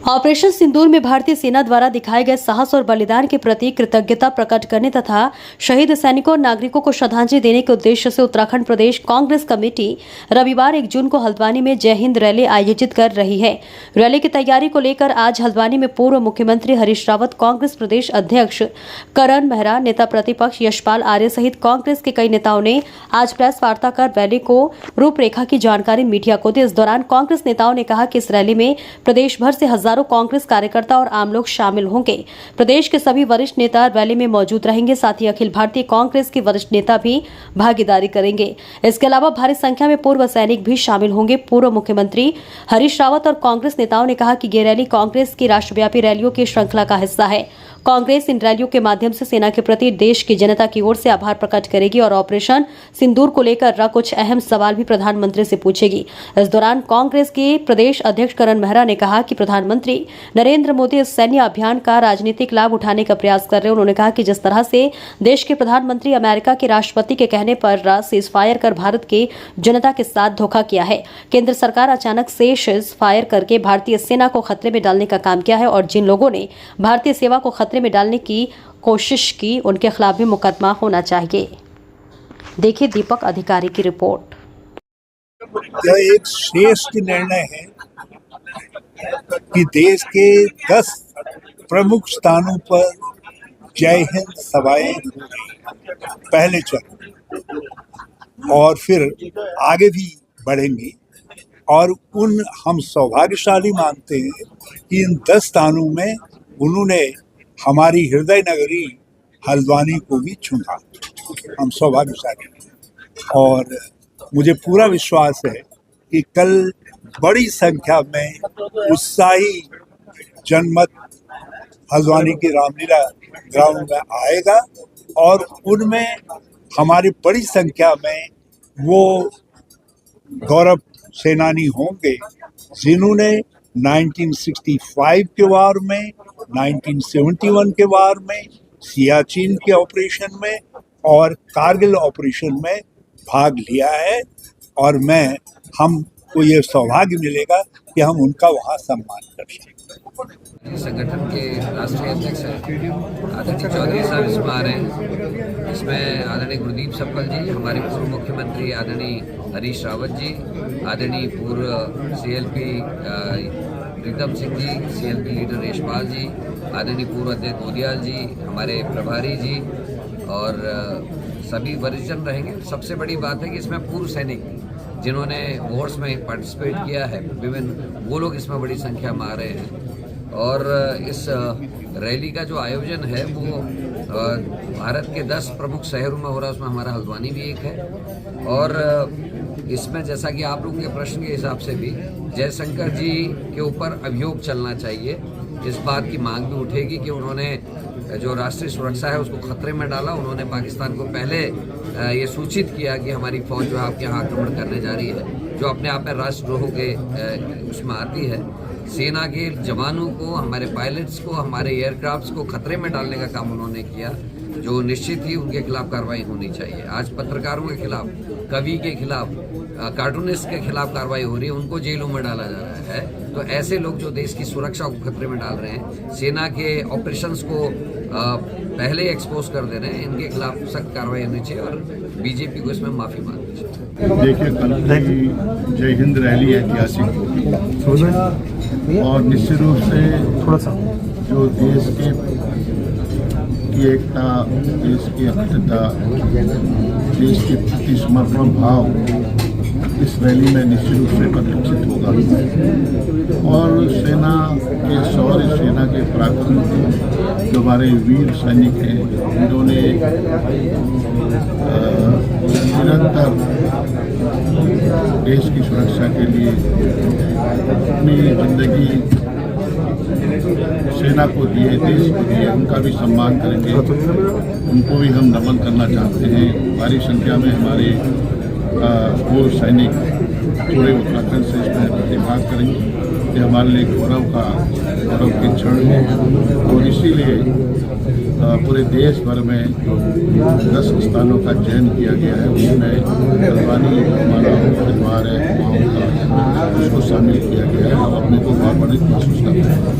Operation सिंदूर में भारतीय सेना द्वारा दिखाए गए साहस और बलिदान के प्रति कृतज्ञता प्रकट करने तथा शहीद सैनिकों और नागरिकों को श्रद्धांजलि देने के उद्देश्य से उत्तराखंड प्रदेश कांग्रेस कमेटी रविवार 1 जून को हल्द्वानी में जय हिंद रैली आयोजित कर रही है। रैली की तैयारी को लेकर आज हल्द्वानी में पूर्व मुख्यमंत्री हरीश रावत, कांग्रेस प्रदेश अध्यक्ष करण मेहरा, नेता प्रतिपक्ष यशपाल आर्य सहित कांग्रेस के कई नेताओं ने आज प्रेस वार्ता कर रैली को रूपरेखा की जानकारी मीडिया को दी। इस दौरान कांग्रेस नेताओं ने कहा कि इस रैली में प्रदेश भर से हजारों कांग्रेस कार्यकर्ता और आम लोग शामिल होंगे। प्रदेश के सभी वरिष्ठ नेता रैली में मौजूद रहेंगे। साथ ही अखिल भारतीय कांग्रेस के वरिष्ठ नेता भी भागीदारी करेंगे। इसके अलावा भारी संख्या में पूर्व सैनिक भी शामिल होंगे। पूर्व मुख्यमंत्री हरीश रावत और कांग्रेस नेताओं ने कहा कि ये रैली कांग्रेस की राष्ट्रव्यापी रैलियों की श्रृंखला का हिस्सा है। कांग्रेस इन रैलियों के माध्यम से सेना के प्रति देश की जनता की ओर से आभार प्रकट करेगी और ऑपरेशन सिंदूर को लेकर कुछ अहम सवाल भी प्रधानमंत्री से पूछेगी। इस दौरान कांग्रेस के प्रदेश अध्यक्ष करण मेहरा ने कहा कि प्रधानमंत्री नरेंद्र मोदी इस सैन्य अभियान का राजनीतिक लाभ उठाने का प्रयास कर रहे हैं। उन्होंने कहा कि जिस तरह से देश के प्रधानमंत्री अमेरिका के राष्ट्रपति के कहने पर सीज फायर कर भारत की जनता के साथ धोखा किया है। केंद्र सरकार अचानक से सीज फायर करके भारतीय सेना को खतरे में डालने का काम किया है और जिन लोगों ने भारतीय सेवा को खतरे में डालने की कोशिश की उनके खिलाफ भी मुकदमा होना चाहिए। देखिए दीपक अधिकारी की रिपोर्ट। यह एक श्रेष्ठ निर्णय है कि देश के 10 प्रमुख स्थानों पर जय हिंद सभाएं पहले चरण और फिर आगे भी बढ़ेंगी और हम सौभाग्यशाली मानते हैं कि इन 10 स्थानों में उन्होंने हमारी हृदय नगरी हल्द्वानी को भी चुना। हम सौभाग्यशाली हैं और मुझे पूरा विश्वास है कि कल बड़ी संख्या में उत्साही जनमत हल्द्वानी की रामलीला ग्राउंड में आएगा और उनमें हमारी बड़ी संख्या में वो गौरव सेनानी होंगे जिन्होंने 1965 के वार में, 1971 के वार में, सियाचिन के ऑपरेशन में और कारगिल ऑपरेशन में भाग लिया है और हमको ये सौभाग्य मिलेगा कि हम उनका वहाँ सम्मान कर सकें। संगठन के राष्ट्रीय अध्यक्ष आदरणीय चौधरी साहब इसमें आ रहे हैं। इसमें आदरणीय गुरदीप सप्पल जी, हमारे पूर्व मुख्यमंत्री आदरणीय हरीश रावत जी, आदरणीय पूर्व CLP Pritam Singh ji, CLP leader Yashpal जी, आदरणीय पूर्व अध्यक्ष गोदियाल जी, हमारे प्रभारी जी और सभी वरिष्ठजन रहेंगे। सबसे बड़ी बात है कि इसमें पूर्व सैनिक जिन्होंने वॉर्स में पार्टिसिपेट किया है विभिन्न, वो लोग इसमें बड़ी संख्या में आ रहे हैं। और इस रैली का जो आयोजन है वो भारत के 10 प्रमुख शहरों में हो रहा है, उसमें हमारा हल्द्वानी भी एक है। और इसमें जैसा कि आप लोगों के प्रश्न के हिसाब से भी जयशंकर जी के ऊपर अभियोग चलना चाहिए। इस बात की मांग भी उठेगी कि उन्होंने जो राष्ट्रीय सुरक्षा है उसको खतरे में डाला। उन्होंने पाकिस्तान को पहले ये सूचित किया कि हमारी फौज जो है आपके यहाँ आक्रमण करने जा रही है, जो अपने आप में राष्ट्रद्रोह के उसमें आती है। सेना के जवानों को, हमारे पायलट्स को, हमारे एयरक्राफ्ट्स को खतरे में डालने का काम उन्होंने किया, जो निश्चित ही उनके खिलाफ कार्रवाई होनी चाहिए। आज पत्रकारों के खिलाफ, कवि के खिलाफ, कार्टूनिस्ट के खिलाफ कार्रवाई हो रही है, उनको जेलों में डाला जा रहा है। तो ऐसे लोग जो देश की सुरक्षा को खतरे में डाल रहे हैं, सेना के ऑपरेशंस को पहले एक्सपोज कर दे रहे हैं, इनके खिलाफ सख्त कार्रवाई होनी चाहिए और बीजेपी को इसमें माफी मांगनी चाहिए। देखिए, कल की जय हिंद रैली ऐतिहासिक होगी और निश्चित रूप से जो देश की एकता, देश की अखंडता, देश के प्रति समर्पण भाव इस रैली में निश्चित रूप से परिलक्षित होगा और सेना के शौर्य, सेना के पराक्रम, जो हमारे वीर सैनिक हैं, जिन्होंने निरंतर देश की सुरक्षा के लिए अपनी जिंदगी सेना को दिए, देश को दिए, उनका भी सम्मान करेंगे। उनको भी हम नमन करना चाहते हैं। भारी संख्या में हमारे पूर्व सैनिक पूरे उत्तराखंड से इसमें प्रतिभाग करेंगे। ये हमारे लिए गौरव के क्षण है और इसीलिए पूरे देश भर में जो 10 स्थानों का चयन किया गया है उसमें हल्द्वानी हमारा परिवार है, उसको शामिल किया गया है और अपने को गौरवान्वित महसूस करते हैं।